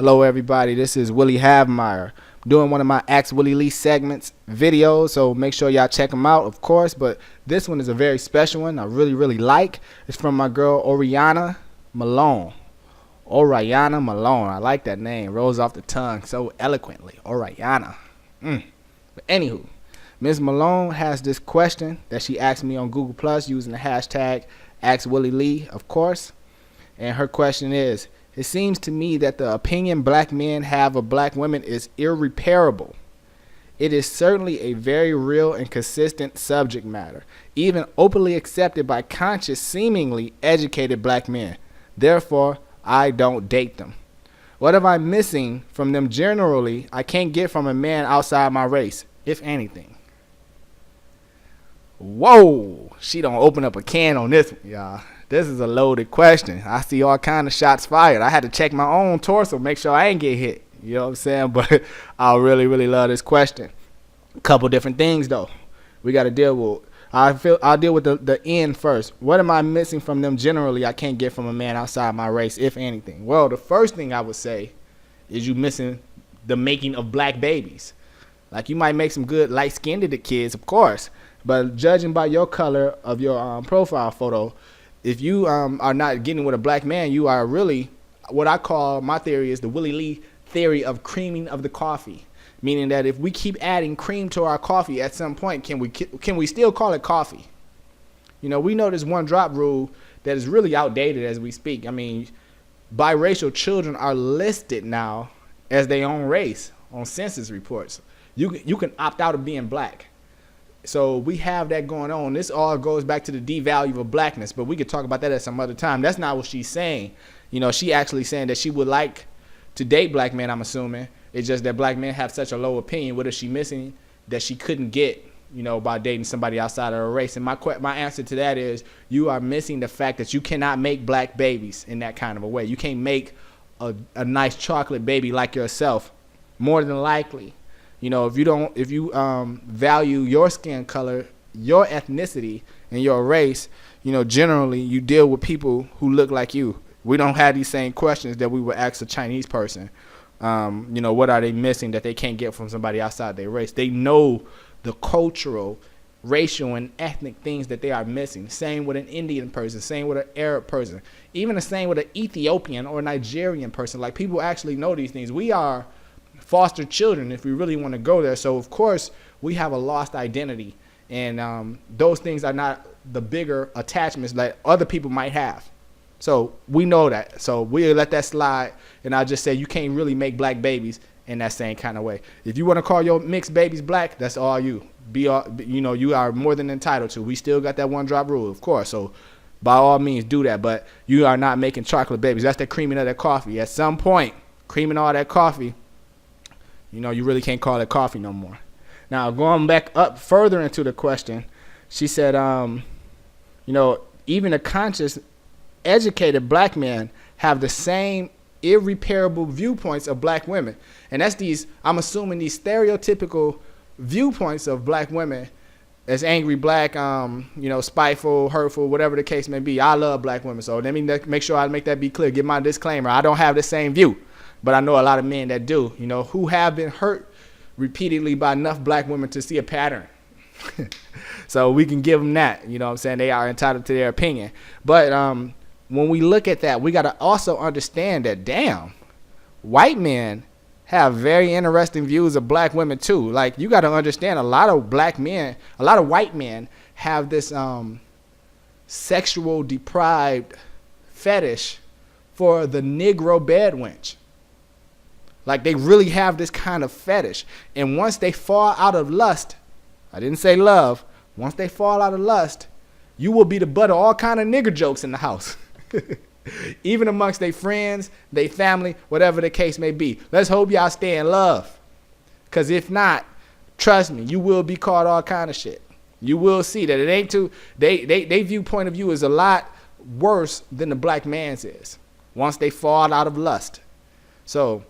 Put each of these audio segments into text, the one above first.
Hello, everybody. This is Willie Havemeyer. I'm doing one of my Ask Willie Lee segments videos, so make sure y'all check them out, of course. But this one is a very special one I really like. It's from my girl Oriana Malone. Oriana Malone. I like that name. Rolls off the tongue so eloquently. Oriana. But anywho, Ms. Malone has this question that she asked me on Google Plus using the hashtag AskWillieLee, of course. And her question is, it seems to me that the opinion black men have of black women is irreparable. It is certainly a very real and consistent subject matter, even openly accepted by conscious, seemingly educated black men. Therefore, I don't date them. What am I missing from them generally I can't get from a man outside my race, if anything? Whoa, she don't open up a can on this one, y'all. This is a loaded question. I see all kind of shots fired. I had to check my own torso, make sure I ain't get hit. You know what I'm saying? But I really love this question. A couple different things though. We got to deal with. I'll deal with the end first. What am I missing from them generally I can't get from a man outside my race, if anything? Well, the first thing I would say is you missing the making of black babies. Like, you might make some good light-skinned kids, of course, but judging by your color of your profile photo, if you are not getting with a black man, you are really, what I call, my theory is the Willie Lee theory of creaming of the coffee. Meaning that if we keep adding cream to our coffee, at some point, can we still call it coffee? You know, we know this one drop rule that is really outdated as we speak. I mean, biracial children are listed now as their own race on census reports. You can opt out of being black. So we have that going on. This all goes back to the devalue of blackness, but we could talk about that at some other time. That's not what she's saying. You know, she actually saying that she would like to date black men, I'm assuming. It's just that black men have such a low opinion. What is she missing that she couldn't get, you know, by dating somebody outside of her race? And my answer to that is, you are missing the fact that you cannot make black babies in that kind of a way. You can't make a nice chocolate baby like yourself, more than likely. You know, if you value your skin color, your ethnicity, and your race, you know, generally you deal with people who look like you. We don't have these same questions that we would ask a Chinese person. You know, what are they missing that they can't get from somebody outside their race? They know the cultural, racial, and ethnic things that they are missing. Same with an Indian person, same with an Arab person, even the same with an Ethiopian or Nigerian person. Like, people actually know these things. We are foster children if we really want to go there. So of course we have a lost identity, and those things are not the bigger attachments that other people might have. So we know that. So we'll let that slide, and I'll just say you can't really make black babies in that same kind of way. If you want to call your mixed babies black, that's all you. You know, you are more than entitled to. We still got that one drop rule, of course. So by all means do that, but you are not making chocolate babies. That's the creaming of that coffee. At some point, creaming all that coffee, you know, you really can't call it coffee no more. Now, going back up further into the question, she said, you know, even a conscious, educated black men have the same irreparable viewpoints of black women. And that's these, I'm assuming, these stereotypical viewpoints of black women as angry black, you know, spiteful, hurtful, whatever the case may be. I love black women, so let me make sure I make that be clear. Give my disclaimer. I don't have the same view. But I know a lot of men that do, you know, who have been hurt repeatedly by enough black women to see a pattern. So we can give them that, you know what I'm saying? They are entitled to their opinion. But when we look at that, we got to also understand that, damn, white men have very interesting views of black women too. Like, you got to understand, a lot of black men, a lot of white men have this sexual deprived fetish for the Negro bed wench. Like, they really have this kind of fetish. And once they fall out of lust, I didn't say love, once they fall out of lust, you will be the butt of all kind of nigger jokes in the house. Even amongst their friends, their family, whatever the case may be. Let's hope y'all stay in love. Because if not, trust me, you will be caught all kind of shit. You will see that it ain't too, they viewpoint of view is a lot worse than the black man's is once they fall out of lust. So,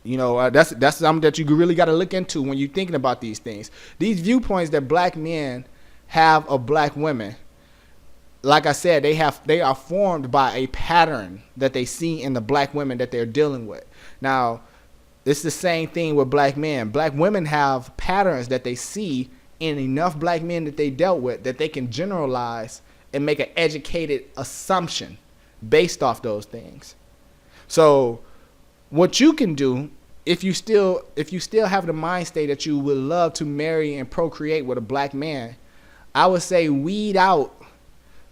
you know, that's something that you really got to look into when you're thinking about these things. These viewpoints that black men have of black women, like I said, they are formed by a pattern that they see in the black women that they're dealing with. Now, it's the same thing with black men. Black women have patterns that they see in enough black men that they dealt with that they can generalize and make an educated assumption based off those things. So what you can do, if you still have the mind state that you would love to marry and procreate with a black man, I would say weed out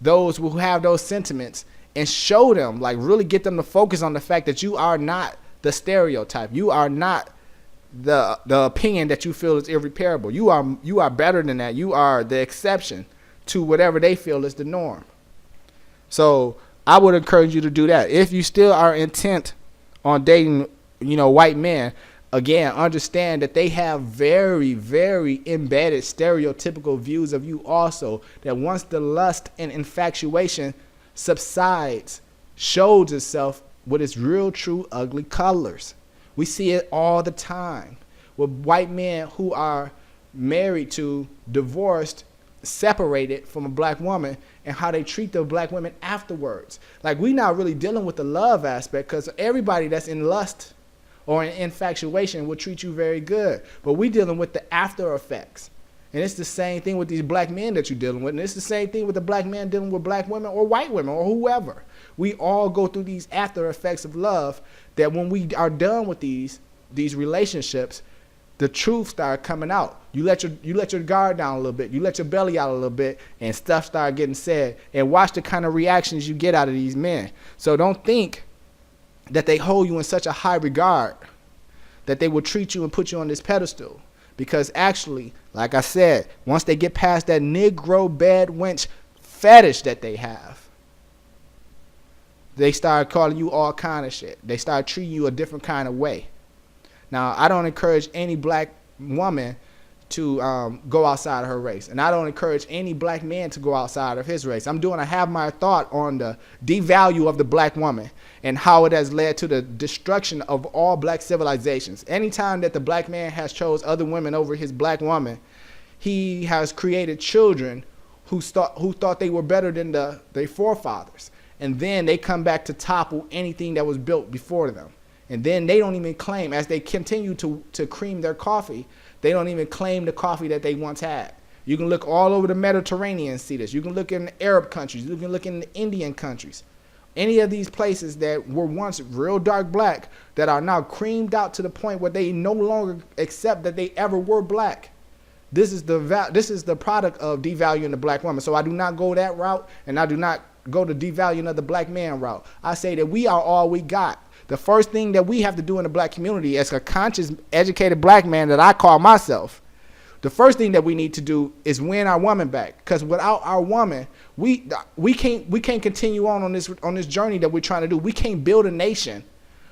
those who have those sentiments and show them, like really get them to focus on the fact that you are not the stereotype. You are not the opinion that you feel is irreparable. You are better than that. You are the exception to whatever they feel is the norm. So I would encourage you to do that. If you still are intent on dating, white men, again, understand that they have very, very embedded stereotypical views of you also, that once the lust and infatuation subsides, shows itself with its real, true, ugly colors. We see it all the time with white men who are married to, divorced, separated from a black woman, and how they treat the black women afterwards. Like, we not really dealing with the love aspect, because everybody that's in lust or in infatuation will treat you very good. But we dealing with the after effects. And it's the same thing with these black men that you're dealing with. And it's the same thing with the black man dealing with black women or white women or whoever. We all go through these after effects of love that when we are done with these relationships, the truth start coming out. You let your guard down a little bit. You let your belly out a little bit, and stuff start getting said. And watch the kind of reactions you get out of these men. So don't think that they hold you in such a high regard that they will treat you and put you on this pedestal. Because actually, like I said, once they get past that Negro bed wench fetish that they have, they start calling you all kind of shit. They start treating you a different kind of way. Now, I don't encourage any black woman to go outside of her race. And I don't encourage any black man to go outside of his race. I have my thought on the devalue of the black woman and how it has led to the destruction of all black civilizations. Anytime that the black man has chose other women over his black woman, he has created children who thought they were better than their forefathers. And then they come back to topple anything that was built before them. And then they don't even claim, as they continue to cream their coffee, they don't even claim the coffee that they once had. You can look all over the Mediterranean and see this. You can look in the Arab countries. You can look in the Indian countries. Any of these places that were once real dark black that are now creamed out to the point where they no longer accept that they ever were black. This is the product of devaluing the black woman. So I do not go that route, and I do not go the devaluing of the black man route. I say that we are all we got. The first thing that we have to do in the black community, as a conscious, educated black man that I call myself, the first thing that we need to do is win our woman back. Because without our woman, we can't continue on this journey that we're trying to do. We can't build a nation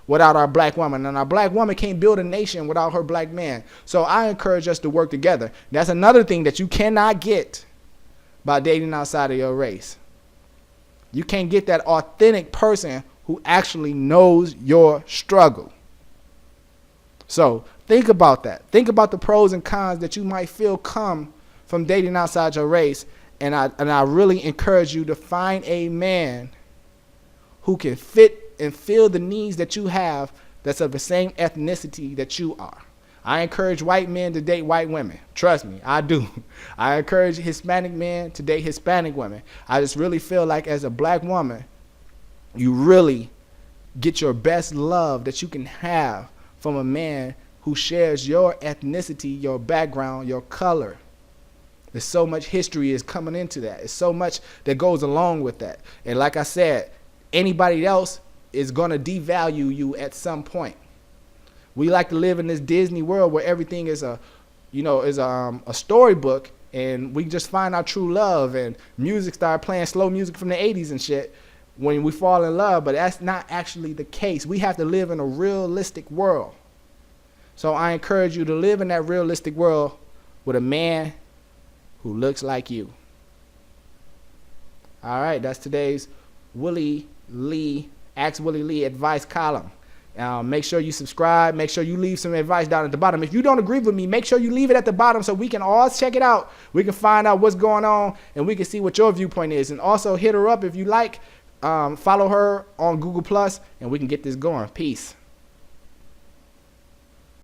without our black woman, and our black woman can't build a nation without her black man. So I encourage us to work together. That's another thing that you cannot get by dating outside of your race. You can't get that authentic person who actually knows your struggle. So think about that. Think about the pros and cons that you might feel come from dating outside your race. And I really encourage you to find a man who can fit and fill the needs that you have that's of the same ethnicity that you are. I encourage white men to date white women. Trust me, I do. I encourage Hispanic men to date Hispanic women. I just really feel like as a black woman, you really get your best love that you can have from a man who shares your ethnicity, your background, your color. There's so much history is coming into that. There's so much that goes along with that. And like I said, anybody else is going to devalue you at some point. We like to live in this Disney world where everything is a storybook, and we just find our true love, and music start playing slow music from the 80s and shit when we fall in love, but that's not actually the case. We have to live in a realistic world. So I encourage you to live in that realistic world with a man who looks like you. All right, that's today's Willie Lee, Ask Willie Lee advice column. Make sure you subscribe. Make sure you leave some advice down at the bottom. If you don't agree with me, make sure you leave it at the bottom so we can all check it out. We can find out what's going on, and we can see what your viewpoint is. And also hit her up if you like. Follow her on Google+, and we can get this going. Peace.